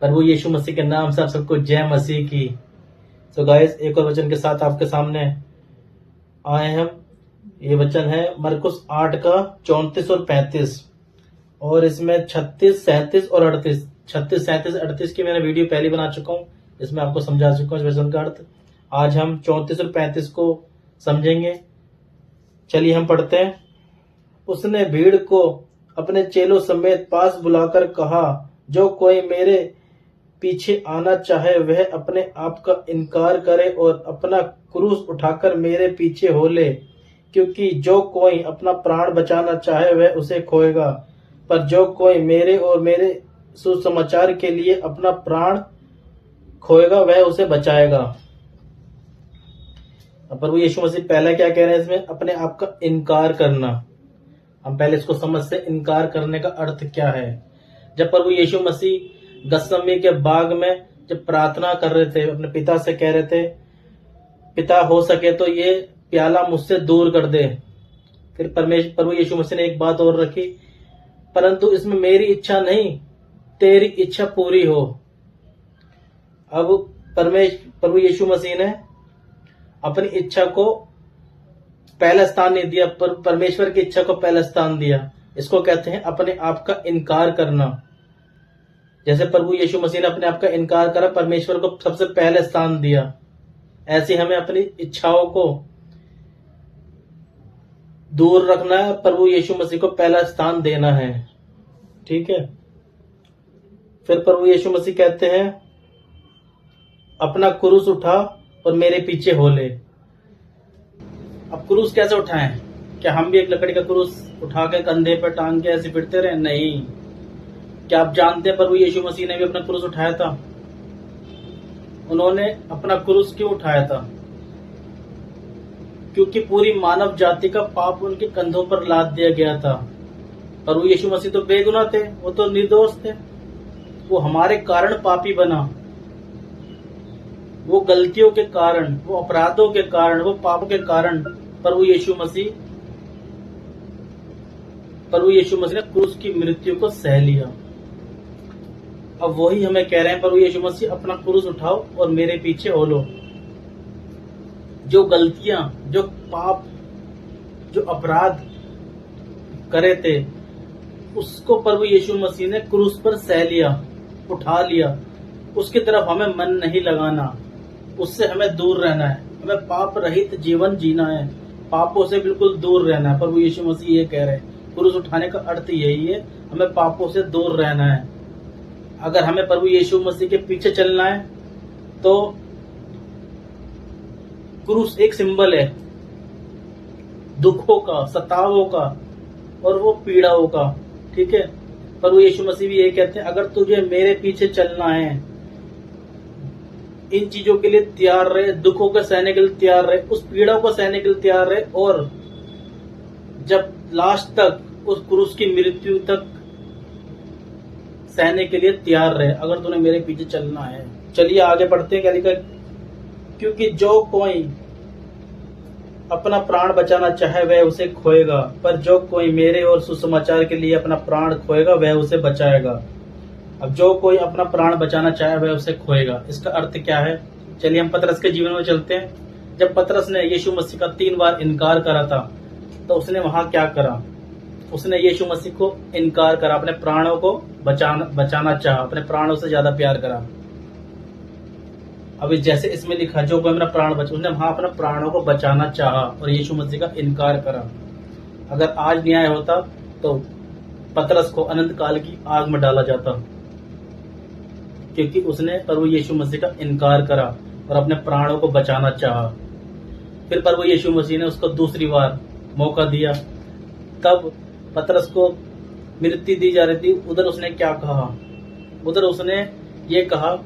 प्रभु यीशु मसीह के नाम से आप सबको जय मसीह की। सो गाइस, एक और वचन के साथ आपके सामने आए हम। ये वचन है मरकुस 8 का 34 और 35, और इसमें 36, 37 और 38, 36, 37, 38 की मैंने वीडियो पहले बना चुका हूँ। इसमें आपको समझा चुका हूँ इस वचन का अर्थ। आज हम 34 और 35 को समझेंगे। चलिए हम पढ़ते हैं। उसने भीड़ को अपने चेलों समेत पास बुलाकर कहा, जो कोई मेरे पीछे आना चाहे वह अपने आप का इनकार करे और अपना क्रूस उठाकर मेरे पीछे हो ले। क्योंकि जो कोई अपना प्राण बचाना चाहे वह उसे खोएगा, पर जो कोई मेरे और मेरे सुसमाचार के लिए अपना प्राण खोएगा वह उसे बचाएगा। अब प्रभु यीशु मसीह पहला क्या कह रहे हैं इसमें? अपने आप का इनकार करना। हम पहले इसको समझते हैं, इनकार करने का अर्थ क्या है। जब प्रभु यीशु मसीह गतसमनी के बाग में जब प्रार्थना कर रहे थे, अपने पिता से कह रहे थे, पिता हो सके तो ये प्याला मुझसे दूर कर दे। फिर प्रभु यीशु मसीह ने एक बात और रखी, परंतु इसमें मेरी इच्छा नहीं तेरी इच्छा पूरी हो। अब प्रभु यीशु मसीह ने अपनी इच्छा को पहला स्थान नहीं दिया, पर परमेश्वर की इच्छा को पहला स्थान दिया। इसको कहते हैं अपने आप का इनकार करना। जैसे प्रभु यीशु मसीह ने अपने आप का इनकार करा, परमेश्वर को सबसे पहले स्थान दिया, ऐसे हमें अपनी इच्छाओं को दूर रखना है, प्रभु यीशु मसीह को पहला स्थान देना है। ठीक है। फिर प्रभु यीशु मसीह कहते हैं, अपना क्रूस उठा और मेरे पीछे हो ले। अब क्रूस कैसे उठाएं? क्या हम भी एक लकड़ी का क्रूस उठा के कंधे पर टांग के ऐसे फिरते रहे? नहीं। क्या आप जानते हैं प्रभु यीशु मसीह ने भी अपना क्रूस उठाया था? उन्होंने अपना क्रूस क्यों उठाया था? क्योंकि पूरी मानव जाति का पाप उनके कंधों पर लाद दिया गया था। प्रभु यीशु मसीह तो बेगुनाह थे, वो तो निर्दोष थे। वो हमारे कारण पापी बना। वो गलतियों के कारण, वो अपराधों के कारण, वो पापों के कारण प्रभु यीशु मसीह ने क्रूस की मृत्यु को सह लिया। अब वही हमें कह रहे हैं, प्रभु यीशु मसीह अपना क्रूस उठाओ और मेरे पीछे हो लो। जो गलतियां, जो पाप, जो अपराध करे थे, उसको प्रभु यीशु मसीह ने क्रूस पर सह लिया, उठा लिया। उसकी तरफ हमें मन नहीं लगाना, उससे हमें दूर रहना है। हमें पाप रहित जीवन जीना है, पापों से बिल्कुल दूर रहना है। प्रभु यीशु मसीह ये कह रहे हैं। क्रूस उठाने का अर्थ यही है, हमें पापों से दूर रहना है। अगर हमें प्रभु यीशु मसीह के पीछे चलना है तो क्रूस एक सिंबल है दुखों का, सतावों का और वो पीड़ाओं का। ठीक है। प्रभु यीशु मसीह भी ये कहते हैं, अगर तुझे मेरे पीछे चलना है, इन चीजों के लिए तैयार रहे, दुखों को सहने के लिए तैयार रहे, उस पीड़ाओं को सहने के लिए तैयार रहे, और जब लास्ट तक उस क्रूस की मृत्यु तक सहने के लिए तैयार रहे, अगर तूने मेरे पीछे चलना है। चलिए आगे बढ़ते हैं। क्या लिखा? क्योंकि जो कोई अपना प्राण बचाना चाहे वह उसे खोएगा, पर जो कोई मेरे और सुसमाचार के लिए अपना प्राण खोएगा वह उसे बचाएगा। अब जो कोई अपना प्राण बचाना चाहे वह उसे खोएगा, इसका अर्थ क्या है? चलिए हम पतरस के जीवन में चलते हैं। जब पतरस ने यीशु मसीह का 3 बार इनकार करा था, तो उसने वहां क्या करा? उसने यीशु मसीह को इनकार करा, अपने प्राणों को बचाना चाहा, अपने प्राणों से ज्यादा प्यार करा। अभी जैसे इसमें लिखा, जो कोई अपना प्राण बचा, उसने वहां अपना प्राणों को बचाना चाहा और यीशु मसीह का इनकार करा। अगर आज न्याय होता तो पतरस को अनंत काल की आग में डाला जाता, क्योंकि उसने प्रभु यीशु मसीह का इनकार करा और अपने प्राणों को बचाना चाहा। फिर प्रभु यीशु मसीह ने उसको दूसरी बार मौका दिया, तब पतरस को मृत्यु दी जा रही थी। उधर उसने क्या कहा? उधर उसने ये कहा,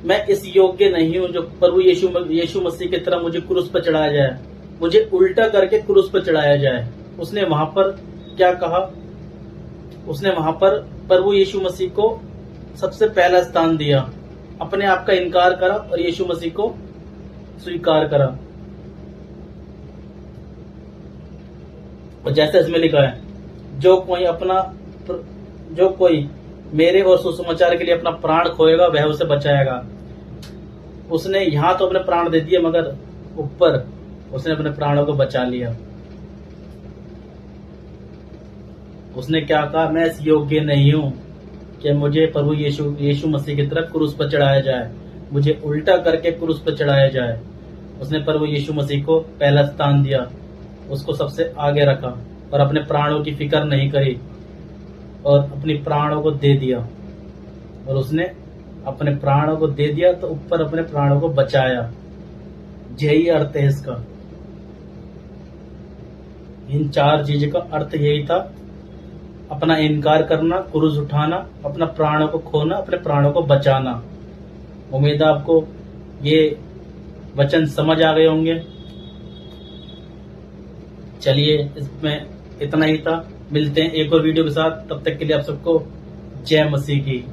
मैं इस योग्य नहीं हूं जो प्रभु यीशु मसीह की तरह मुझे क्रूस पर चढ़ाया जाए, मुझे उल्टा करके क्रूस पर चढ़ाया जाए। उसने वहां पर क्या कहा? उसने वहां पर प्रभु यीशु मसीह को सबसे पहला स्थान दिया, अपने आप का इनकार करा और यीशु मसीह को स्वीकार करा। और जैसे इसमें लिखा है, जो कोई मेरे और सुसमाचार के लिए अपना प्राण खोएगा वह उसे बचाएगा। उसने यहाँ तो अपने प्राण दे दिए, मगर ऊपर उसने अपने प्राणों को बचा लिया। उसने क्या कहा, मैं इस योग्य नहीं हूं कि मुझे प्रभु यीशु मसीह की तरह क्रूस पर चढ़ाया जाए, मुझे उल्टा करके क्रूस पर चढ़ाया जाए। उसने प्रभु यीशु मसीह को पहला स्थान दिया, उसको सबसे आगे रखा और अपने प्राणों की फिक्र नहीं करी और अपनी प्राणों को दे दिया। और उसने अपने प्राणों को दे दिया तो ऊपर अपने प्राणों को बचाया। यही अर्थ है इसका। इन 4 चीज का अर्थ यही था, अपना इनकार करना, क्रूस उठाना, अपना प्राणों को खोना, अपने प्राणों को बचाना। उम्मीद है आपको ये वचन समझ आ गए होंगे। चलिए, इसमें इतना ही था। मिलते हैं एक और वीडियो के साथ, तब तक के लिए आप सबको जय मसीह की।